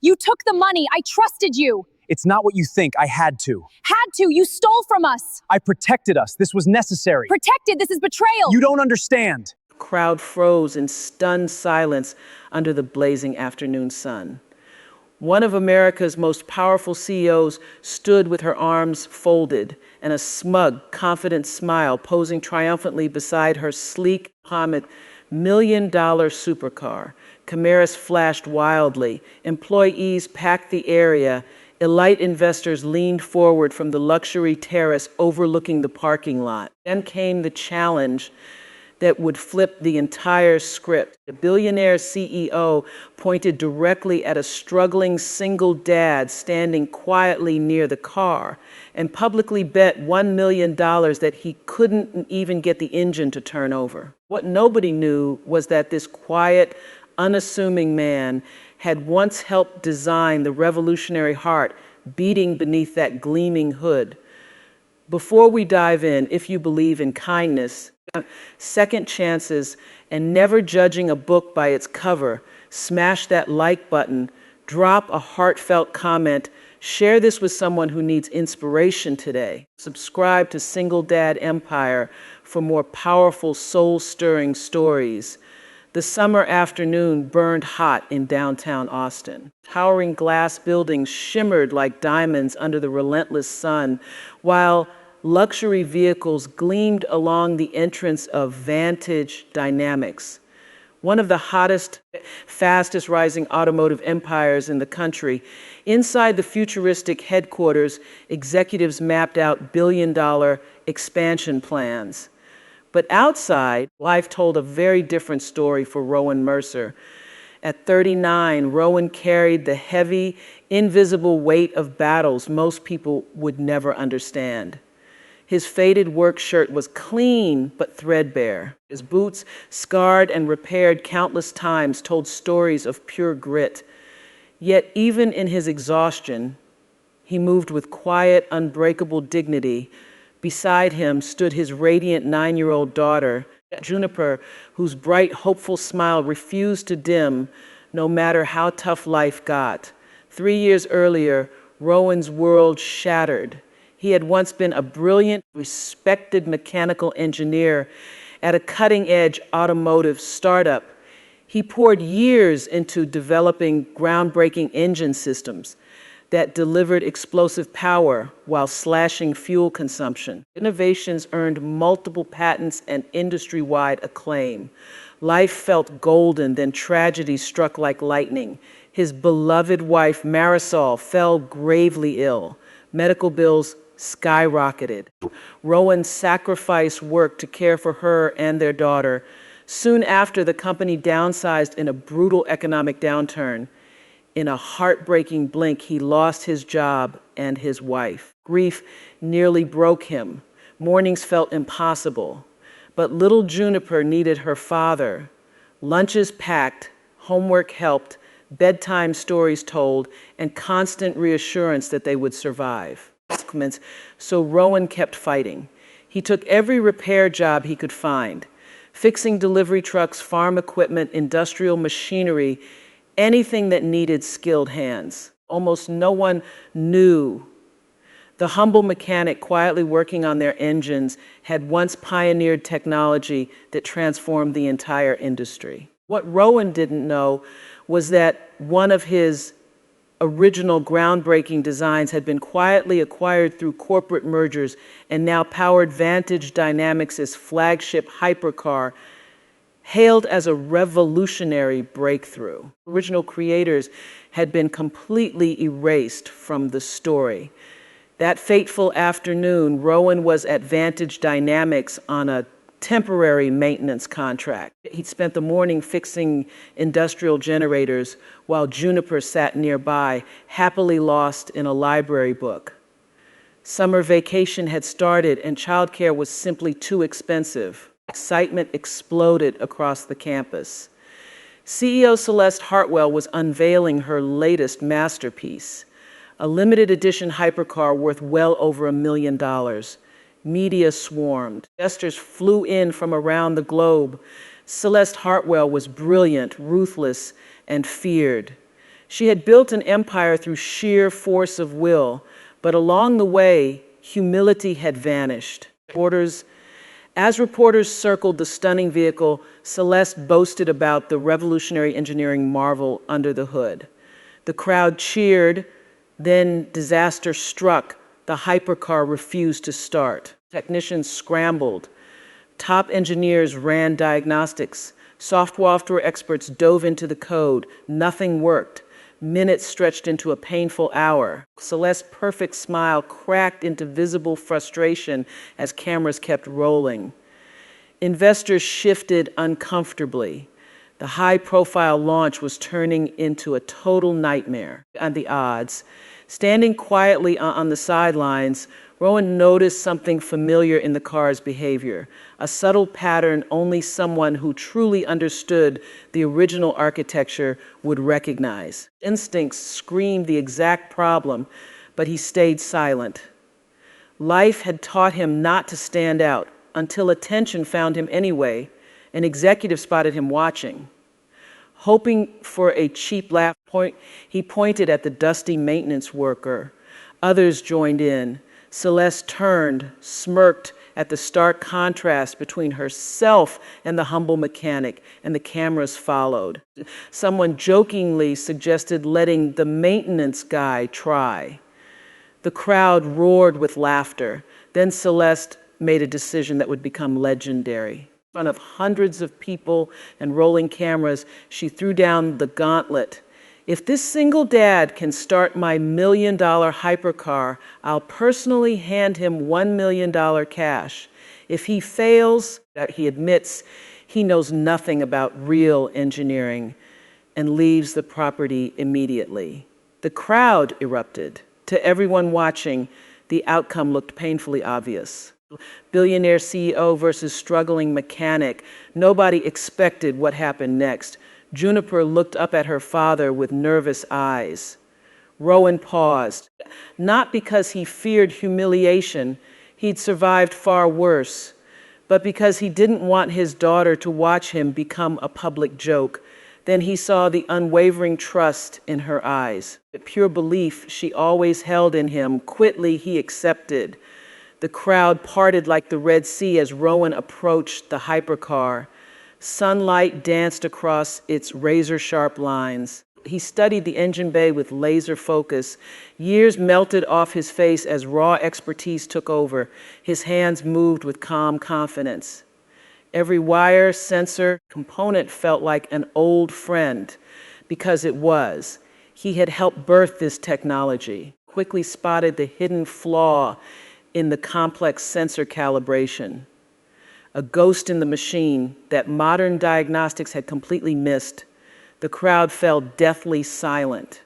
You took the money. I trusted you. It's not what you think. I had to. Had to. You stole from us. I protected us. This was necessary. Protected. This is betrayal. You don't understand. The crowd froze in stunned silence under the blazing afternoon sun. One of America's most powerful CEOs stood with her arms folded and a smug, confident smile posing triumphantly beside her sleek, Mohammed $1 million supercar. Camaras flashed wildly. Employees packed the area. Elite investors leaned forward from the luxury terrace overlooking the parking lot. Then came the challenge that would flip the entire script. The billionaire CEO pointed directly at a struggling single dad standing quietly near the car and publicly bet $1 million that he couldn't even get the engine to turn over. What nobody knew was that this quiet, unassuming man had once helped design the revolutionary heart beating beneath that gleaming hood. Before we dive in, if you believe in kindness, second chances, and never judging a book by its cover, smash that like button, drop a heartfelt comment, share this with someone who needs inspiration today. Subscribe to Single Dad Empire for more powerful, soul-stirring stories. The summer afternoon burned hot in downtown Austin. Towering glass buildings shimmered like diamonds under the relentless sun, while luxury vehicles gleamed along the entrance of Vantage Dynamics, one of the hottest, fastest rising automotive empires in the country. Inside the futuristic headquarters, executives mapped out billion-dollar expansion plans. But outside, life told a very different story for Rowan Mercer. At 39, Rowan carried the heavy, invisible weight of battles most people would never understand. His faded work shirt was clean but threadbare. His boots, scarred and repaired countless times, told stories of pure grit. Yet even in his exhaustion, he moved with quiet, unbreakable dignity. Beside him stood his radiant 9-year-old daughter, Juniper, whose bright, hopeful smile refused to dim no matter how tough life got. 3 years earlier, Rowan's world shattered. He had once been a brilliant, respected mechanical engineer at a cutting-edge automotive startup. He poured years into developing groundbreaking engine systems that delivered explosive power while slashing fuel consumption. Innovations earned multiple patents and industry-wide acclaim. Life felt golden, then tragedy struck like lightning. His beloved wife, Marisol, fell gravely ill. Medical bills skyrocketed. Rowan sacrificed work to care for her and their daughter. Soon after, the company downsized in a brutal economic downturn. In a heartbreaking blink, he lost his job and his wife. Grief nearly broke him. Mornings felt impossible. But little Juniper needed her father. Lunches packed, homework helped, bedtime stories told, and constant reassurance that they would survive. So Rowan kept fighting. He took every repair job he could find, fixing delivery trucks, farm equipment, industrial machinery, anything that needed skilled hands. Almost no one knew the humble mechanic quietly working on their engines had once pioneered technology that transformed the entire industry. What Rowan didn't know was that one of his original groundbreaking designs had been quietly acquired through corporate mergers and now powered Vantage Dynamics' flagship hypercar, hailed as a revolutionary breakthrough. Original creators had been completely erased from the story. That fateful afternoon, Rowan was at Vantage Dynamics on a temporary maintenance contract. He'd spent the morning fixing industrial generators while Juniper sat nearby, happily lost in a library book. Summer vacation had started and childcare was simply too expensive. Excitement exploded across the campus. CEO Celeste Hartwell was unveiling her latest masterpiece, a limited edition hypercar worth well over $1 million. Media swarmed. Investors flew in from around the globe. Celeste Hartwell was brilliant, ruthless, and feared. She had built an empire through sheer force of will, but along the way, humility had vanished. As reporters circled the stunning vehicle, Celeste boasted about the revolutionary engineering marvel under the hood. The crowd cheered, then disaster struck. The hypercar refused to start. Technicians scrambled. Top engineers ran diagnostics. Software experts dove into the code. Nothing worked. Minutes stretched into a painful hour. Celeste's perfect smile cracked into visible frustration as cameras kept rolling. Investors shifted uncomfortably. The high-profile launch was turning into a total nightmare. And the odds. Standing quietly on the sidelines, Rowan noticed something familiar in the car's behavior, a subtle pattern only someone who truly understood the original architecture would recognize. Instincts screamed the exact problem, but he stayed silent. Life had taught him not to stand out until attention found him anyway. An executive spotted him watching. Hoping for a cheap laugh, he pointed at the dusty maintenance worker. Others joined in. Celeste turned, smirked at the stark contrast between herself and the humble mechanic, and the cameras followed. Someone jokingly suggested letting the maintenance guy try. The crowd roared with laughter. Then Celeste made a decision that would become legendary. In front of hundreds of people and rolling cameras, she threw down the gauntlet. If this single dad can start my $1 million hypercar, I'll personally hand him $1 million cash. If he fails, he admits he knows nothing about real engineering and leaves the property immediately. The crowd erupted. To everyone watching, the outcome looked painfully obvious. Billionaire CEO versus struggling mechanic. Nobody expected what happened next. Juniper looked up at her father with nervous eyes. Rowan paused, not because he feared humiliation, he'd survived far worse, but because he didn't want his daughter to watch him become a public joke. Then he saw the unwavering trust in her eyes, the pure belief she always held in him. Quickly he accepted. The crowd parted like the Red Sea as Rowan approached the hypercar. Sunlight danced across its razor-sharp lines. He studied the engine bay with laser focus. Years melted off his face as raw expertise took over. His hands moved with calm confidence. Every wire, sensor, component felt like an old friend, because it was. He had helped birth this technology, quickly spotted the hidden flaw in the complex sensor calibration. A ghost in the machine that modern diagnostics had completely missed. The crowd fell deathly silent.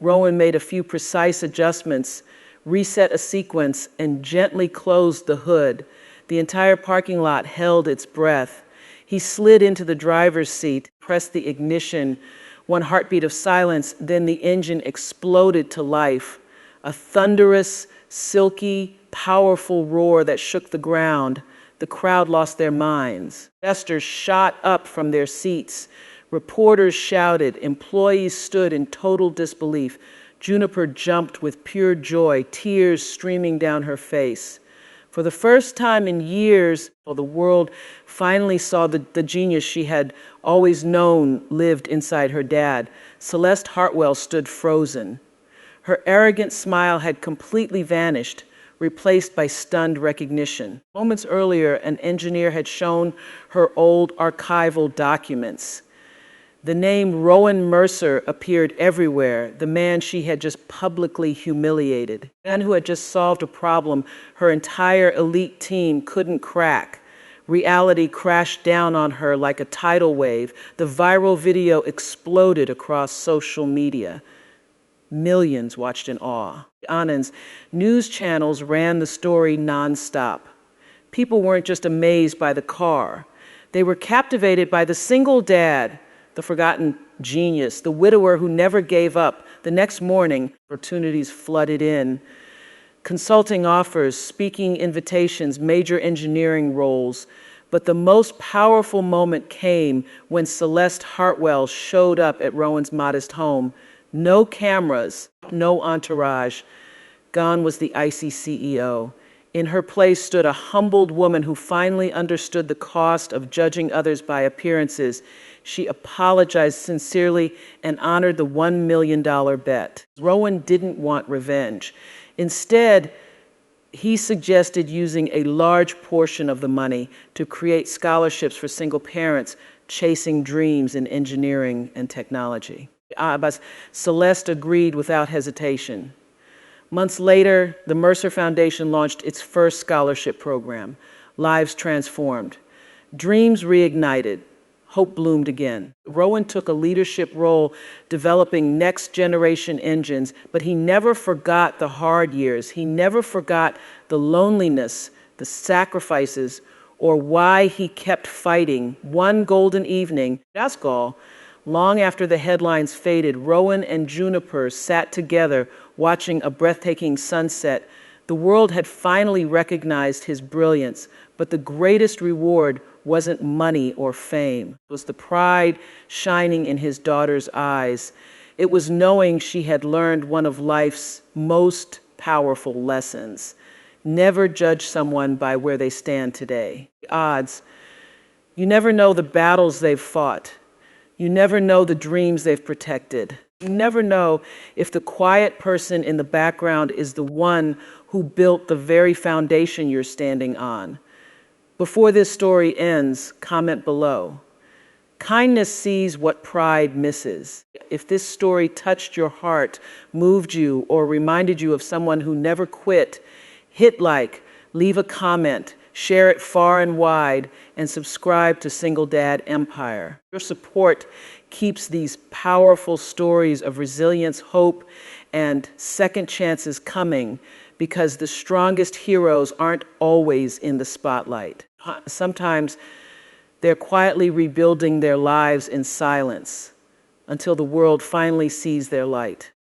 Rowan made a few precise adjustments, reset a sequence, and gently closed the hood. The entire parking lot held its breath. He slid into the driver's seat, pressed the ignition. One heartbeat of silence, then the engine exploded to life. A thunderous, silky, powerful roar that shook the ground. The crowd lost their minds. Investors shot up from their seats. Reporters shouted. Employees stood in total disbelief. Juniper jumped with pure joy, tears streaming down her face. For the first time in years, the world finally saw the genius she had always known lived inside her dad. Celeste Hartwell stood frozen. Her arrogant smile had completely vanished, replaced by stunned recognition. Moments earlier, an engineer had shown her old archival documents. The name Rowan Mercer appeared everywhere, the man she had just publicly humiliated, the man who had just solved a problem her entire elite team couldn't crack. Reality crashed down on her like a tidal wave. The viral video exploded across social media. Millions watched in awe. Anand's news channels ran the story nonstop. People weren't just amazed by the car. They were captivated by the single dad, the forgotten genius, the widower who never gave up. The next morning, opportunities flooded in. Consulting offers, speaking invitations, major engineering roles. But the most powerful moment came when Celeste Hartwell showed up at Rowan's modest home. No cameras, no entourage. Gone was the icy CEO. In her place stood a humbled woman who finally understood the cost of judging others by appearances. She apologized sincerely and honored the $1 million bet. Rowan didn't want revenge. Instead, he suggested using a large portion of the money to create scholarships for single parents chasing dreams in engineering and technology. But Celeste agreed without hesitation. Months later, the Mercer Foundation launched its first scholarship program, Lives Transformed. Dreams reignited, hope bloomed again. Rowan took a leadership role developing next generation engines, but he never forgot the hard years. He never forgot the loneliness, the sacrifices, or why he kept fighting. One golden evening, dusk all, long after the headlines faded, Rowan and Juniper sat together watching a breathtaking sunset. The world had finally recognized his brilliance, but the greatest reward wasn't money or fame. It was the pride shining in his daughter's eyes. It was knowing she had learned one of life's most powerful lessons. Never judge someone by where they stand today. Odds. You never know the battles they've fought. You never know the dreams they've protected. You never know if the quiet person in the background is the one who built the very foundation you're standing on. Before this story ends, comment below. Kindness sees what pride misses. If this story touched your heart, moved you, or reminded you of someone who never quit, hit like, leave a comment, share it far and wide, and subscribe to Single Dad Empire. Your support keeps these powerful stories of resilience, hope, and second chances coming, because the strongest heroes aren't always in the spotlight. Sometimes they're quietly rebuilding their lives in silence until the world finally sees their light.